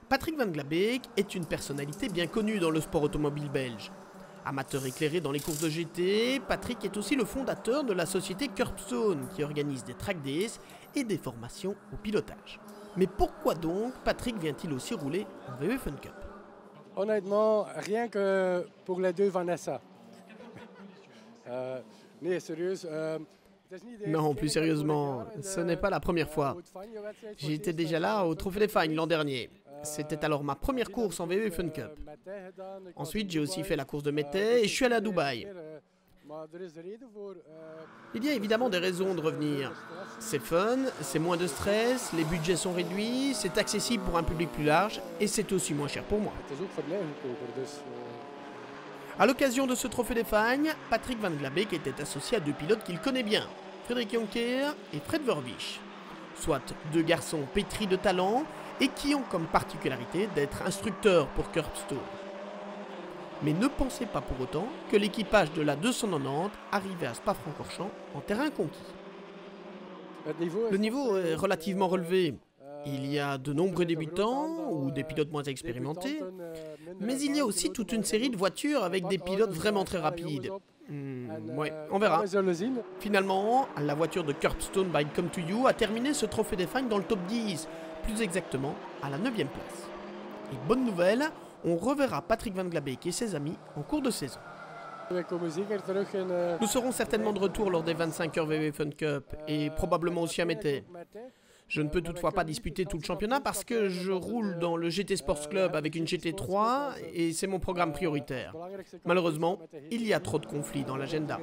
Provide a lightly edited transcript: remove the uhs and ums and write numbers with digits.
Patrick Van Glabeek est une personnalité bien connue dans le sport automobile belge. Amateur éclairé dans les courses de GT, Patrick est aussi le fondateur de la société Curbstone qui organise des track days et des formations au pilotage. Mais pourquoi donc Patrick vient-il aussi rouler en VW Fun Cup? Honnêtement, rien que pour les deux Vanessa. Non, plus sérieusement, ce n'est pas la première fois. J'étais déjà là au Trophée des Fagnes l'an dernier. C'était alors ma première course en VW Fun Cup. Ensuite, j'ai aussi fait la course de Mété et je suis allé à Dubaï. Il y a évidemment des raisons de revenir. C'est fun, c'est moins de stress, les budgets sont réduits, c'est accessible pour un public plus large et c'est aussi moins cher pour moi. À l'occasion de ce Trophée des Fagnes, Patrick Van Glabeek était associé à deux pilotes qu'il connaît bien, Frederik Jonker et Fred Verwisch. Soit deux garçons pétris de talent et qui ont comme particularité d'être instructeurs pour Curbstone. Mais ne pensez pas pour autant que l'équipage de la 290 arrivait à Spa-Francorchamps en terrain conquis. Le niveau est relativement relevé. Il y a de nombreux débutants ou des pilotes moins expérimentés, mais il y a aussi toute une série de voitures avec des pilotes vraiment très rapides. Ouais, on verra. Finalement, la voiture de Curbstone by Come To You a terminé ce Trophée des Fagnes dans le top 10, plus exactement à la 9e place. Et bonne nouvelle, on reverra Patrick Van Glabeek et ses amis en cours de saison. Nous serons certainement de retour lors des 25 heures VW Fun Cup et probablement aussi à Mété. Je ne peux toutefois pas disputer tout le championnat parce que je roule dans le GT Sports Club avec une GT3 et c'est mon programme prioritaire. Malheureusement, il y a trop de conflits dans l'agenda.